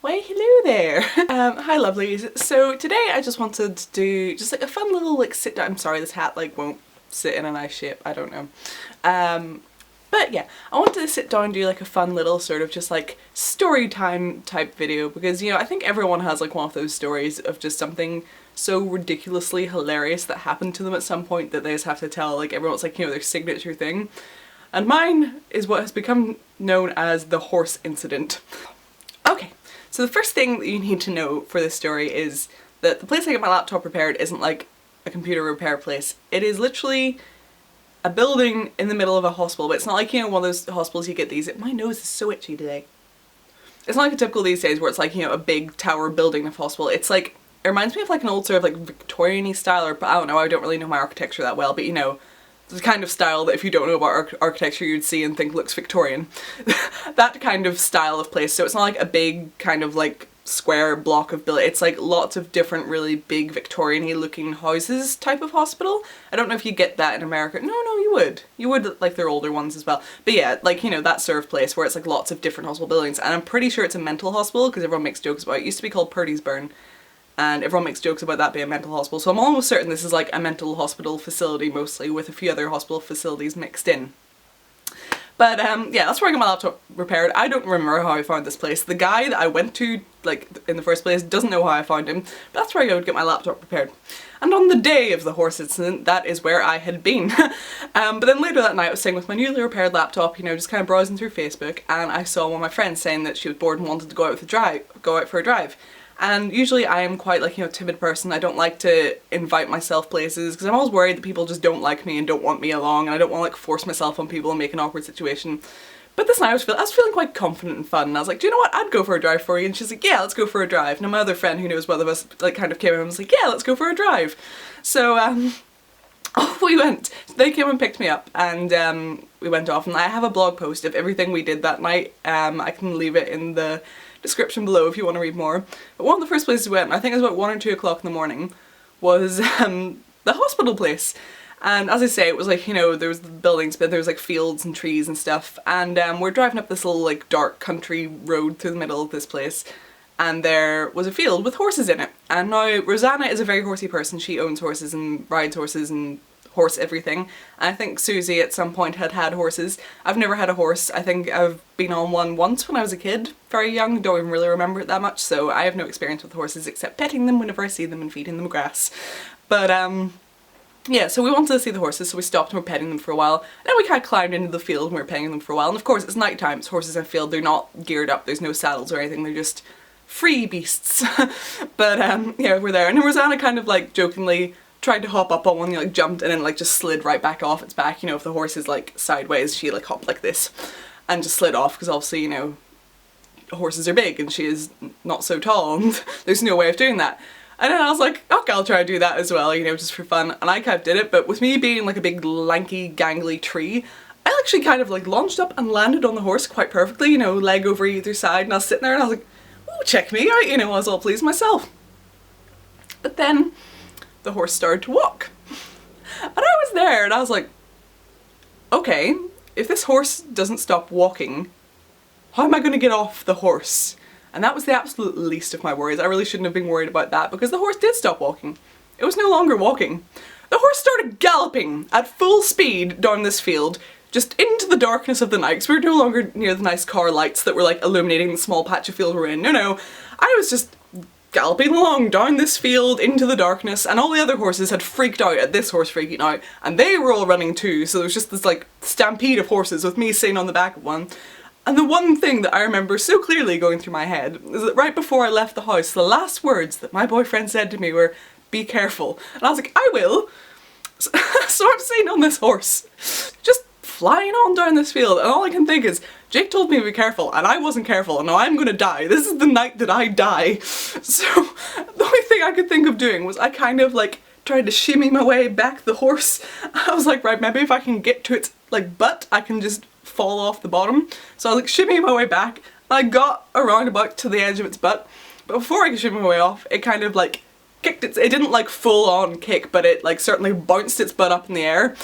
Why, hello there! Hi lovelies. So today I just wanted to do just like a fun little like sit down. I'm sorry this hat like won't sit in a nice shape, I don't know. But yeah, I wanted to sit down and do like a fun little sort of just like story time type video because, you know, I think everyone has like one of those stories of just something so ridiculously hilarious that happened to them at some point that they just have to tell like everyone's like, you know, their signature thing. And mine is what has become known as the horse incident. Okay, so the first thing that you need to know for this story is that the place I get my laptop repaired isn't like a computer repair place. It is literally a building in the middle of a hospital, but it's not like, you know, one of those hospitals you get these. My nose is so itchy today. It's not like a typical these days where it's like, you know, a big tower building of hospital. It's like, it reminds me of like an old sort of like Victorian-y style, or I don't know, I don't really know my architecture that well, but you know, the kind of style that if you don't know about architecture you'd see and think looks Victorian. That kind of style of place. So it's not like a big kind of like square block of building. It's like lots of different really big Victorian-y looking houses type of hospital. I don't know if you get that in America. No, you would. You would, like their older ones as well. But yeah, like, you know, that sort of place where it's like lots of different hospital buildings. And I'm pretty sure it's a mental hospital because everyone makes jokes about it. It used to be called Purdy's Burn. And everyone makes jokes about that being a mental hospital, so I'm almost certain this is like a mental hospital facility mostly, with a few other hospital facilities mixed in. But yeah, that's where I got my laptop repaired. I don't remember how I found this place. The guy that I went to, like, in the first place doesn't know how I found him, but that's where I would get my laptop repaired. And on the day of the horse incident, that is where I had been. But then later that night I was sitting with my newly repaired laptop, you know, just kind of browsing through Facebook, and I saw one of my friends saying that she was bored and wanted to go out for a drive. And usually I am quite like, you know, a timid person. I don't like to invite myself places because I'm always worried that people just don't like me and don't want me along, and I don't want to like force myself on people and make an awkward situation. But this night I was feeling quite confident and fun, and I was like, do you know what, I'd go for a drive for you. And she's like, yeah, let's go for a drive. Now my other friend who knows both of us like kind of came in and was like, yeah, let's go for a drive. So off we went. They came and picked me up, and we went off, and I have a blog post of everything we did that night. I can leave it in the description below if you want to read more. But one of the first places we went, I think it was about 1 or 2 o'clock in the morning, was the hospital place. And as I say, it was like, you know, there was the buildings, but there was like fields and trees and stuff, and we're driving up this little like dark country road through the middle of this place, and there was a field with horses in it. And now Rosanna is a very horsey person. She owns horses and rides horses and horse everything. And I think Susie at some point had horses. I've never had a horse. I think I've been on one once when I was a kid, very young, don't even really remember it that much, so I have no experience with horses except petting them whenever I see them and feeding them grass. But yeah, so we wanted to see the horses, so we stopped and were petting them for a while. And then we kind of climbed into the field and we were petting them for a while. And of course it's night time, it's horses in a field, they're not geared up, there's no saddles or anything, they're just free beasts. But yeah, we're there, and then Rosanna kind of like jokingly tried to hop up on one, like jumped and then like just slid right back off its back. You know, if the horse is like sideways, she like hopped like this and just slid off, because obviously, you know, horses are big and she is not so tall and there's no way of doing that. And then I was like, okay, I'll try to do that as well, you know, just for fun. And I kind of did it, but with me being like a big lanky gangly tree, I actually kind of like launched up and landed on the horse quite perfectly, you know, leg over either side, and I was sitting there and I was like, oh, check me out, you know, I was all pleased myself. But then the horse started to walk. And I was there and I was like, okay, if this horse doesn't stop walking, how am I going to get off the horse? And that was the absolute least of my worries. I really shouldn't have been worried about that, because the horse did stop walking. It was no longer walking. The horse started galloping at full speed down this field, just into the darkness of the night, because we were no longer near the nice car lights that were like illuminating the small patch of field we're in. No, I was just galloping along down this field into the darkness, and all the other horses had freaked out at this horse freaking out, and they were all running too, so there was just this like stampede of horses with me sitting on the back of one. And the one thing that I remember so clearly going through my head is that right before I left the house, the last words that my boyfriend said to me were, "Be careful." And I was like, I will. So I'm sitting on this horse, just flying on down this field, and all I can think is, Jake told me to be careful, and I wasn't careful, and now I'm gonna die. This is the night that I die. So the only thing I could think of doing was I kind of like tried to shimmy my way back the horse. I was like, right, maybe if I can get to its like butt, I can just fall off the bottom. So I was like shimmying my way back, and I got around about to the edge of its butt, but before I could shimmy my way off, it kind of like kicked it didn't like full on kick, but it like certainly bounced its butt up in the air.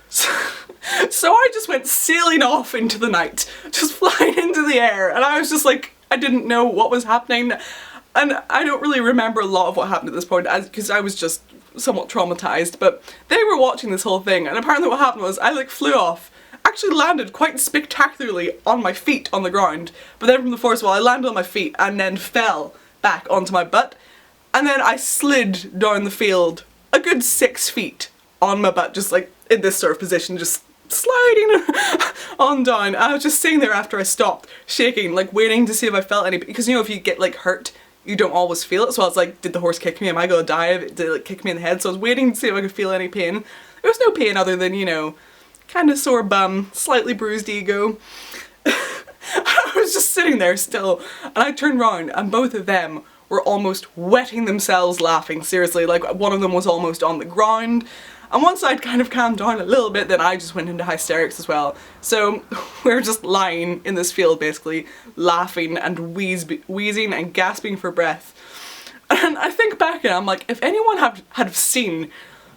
So I just went sailing off into the night, just flying into the air, and I was just like, I didn't know what was happening, and I don't really remember a lot of what happened at this point because I was just somewhat traumatized, but they were watching this whole thing, and apparently what happened was I like flew off, actually landed quite spectacularly on my feet on the ground, but then from the force wall I landed on my feet and then fell back onto my butt, and then I slid down the field a good 6 feet on my butt, just like in this sort of position, just sliding on down. I was just sitting there after I stopped, shaking, like waiting to see if I felt any, because you know if you get like hurt, you don't always feel it, so I was like, did the horse kick me? Am I gonna die? Did it like kick me in the head? So I was waiting to see if I could feel any pain. There was no pain other than, you know, kind of sore bum, slightly bruised ego. I was just sitting there still, and I turned around and both of them were almost wetting themselves laughing, seriously, like one of them was almost on the ground. And once I'd kind of calmed down a little bit, then I just went into hysterics as well. So we're just lying in this field basically, laughing and wheezing and gasping for breath. And I think back and I'm like, if anyone had seen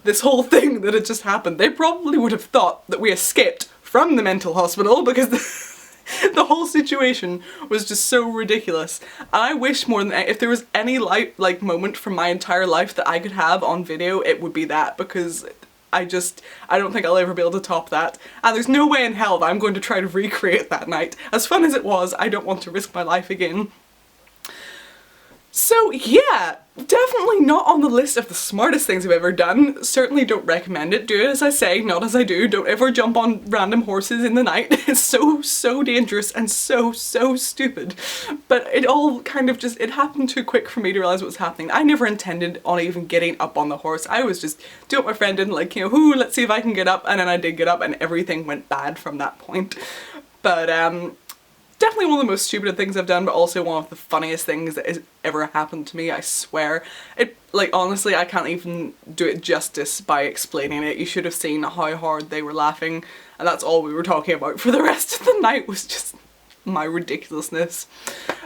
this whole thing that had just happened, they probably would have thought that we escaped from the mental hospital, because the whole situation was just so ridiculous. And I wish more than if there was any like moment from my entire life that I could have on video, it would be that, because I don't think I'll ever be able to top that. And there's no way in hell that I'm going to try to recreate that night. As fun as it was, I don't want to risk my life again. So yeah, definitely not on the list of the smartest things I've ever done. Certainly don't recommend it. Do it as I say, not as I do. Don't ever jump on random horses in the night. It's so dangerous and so stupid. But it all kind of just, it happened too quick for me to realise what was happening. I never intended on even getting up on the horse. I was just doing what my friend did, like, you know, ooh, let's see if I can get up, and then I did get up and everything went bad from that point. But definitely one of the most stupid things I've done, but also one of the funniest things that has ever happened to me, I swear. It, like, honestly, I can't even do it justice by explaining it. You should have seen how hard they were laughing, and that's all we were talking about for the rest of the night, was just my ridiculousness.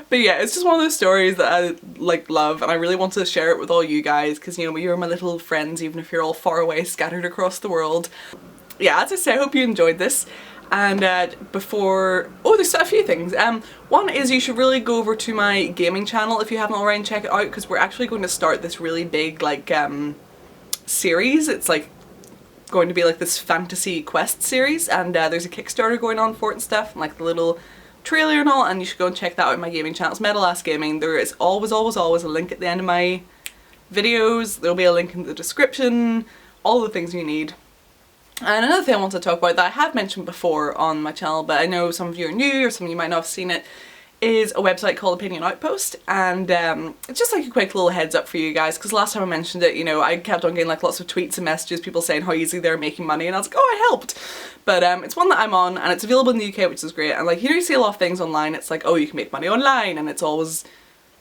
But yeah, it's just one of those stories that I, like, love, and I really want to share it with all you guys, because, you know, you're my little friends, even if you're all far away, scattered across the world. Yeah, as I say, I hope you enjoyed this. And there's a few things. One is you should really go over to my gaming channel if you haven't already and check it out, because we're actually going to start this really big like series. It's like going to be like this fantasy quest series, and there's a Kickstarter going on for it and stuff, and like the little trailer and all, and you should go and check that out on my gaming channel. It's Metal Gaming. There is always a link at the end of my videos. There'll be a link in the description, all the things you need. And another thing I want to talk about that I have mentioned before on my channel, but I know some of you are new or some of you might not have seen it, is a website called Opinion Outpost, and it's just like a quick little heads up for you guys, because last time I mentioned it, you know, I kept on getting like lots of tweets and messages, people saying how easy they're making money, and I was like, oh, I helped! But it's one that I'm on, and it's available in the UK, which is great, and like, you know, you see a lot of things online, it's like, oh, you can make money online, and it's always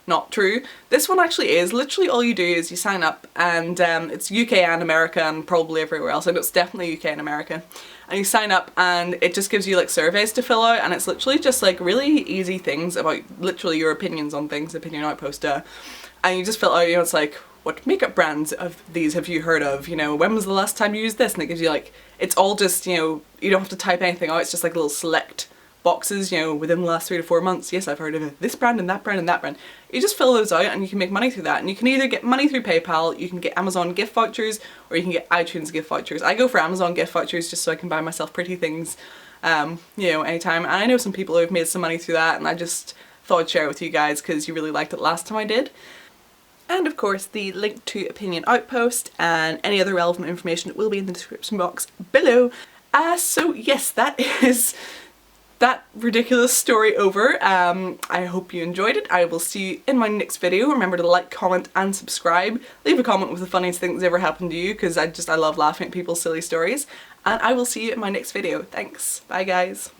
not true. This one actually is. Literally all you do is you sign up, and it's UK and America and probably everywhere else. I know it's definitely UK and America. And you sign up and it just gives you like surveys to fill out, and it's literally just like really easy things about literally your opinions on things, Opinion Outpost. And you just fill out, you know, it's like, what makeup brands of these have you heard of? You know, when was the last time you used this? And it gives you like, it's all just, you know, you don't have to type anything out, it's just like little select boxes, you know, within the last 3 to 4 months. Yes, I've heard of this brand and that brand and that brand. You just fill those out and you can make money through that. And you can either get money through PayPal, you can get Amazon gift vouchers, or you can get iTunes gift vouchers. I go for Amazon gift vouchers just so I can buy myself pretty things, you know, anytime. And I know some people who have made some money through that, and I just thought I'd share it with you guys because you really liked it last time I did. And of course the link to Opinion Outpost and any other relevant information will be in the description box below. So yes, that is that ridiculous story over. I hope you enjoyed it. I will see you in my next video. Remember to like, comment and subscribe. Leave a comment with the funniest thing that's ever happened to you, because I love laughing at people's silly stories. And I will see you in my next video. Thanks. Bye guys.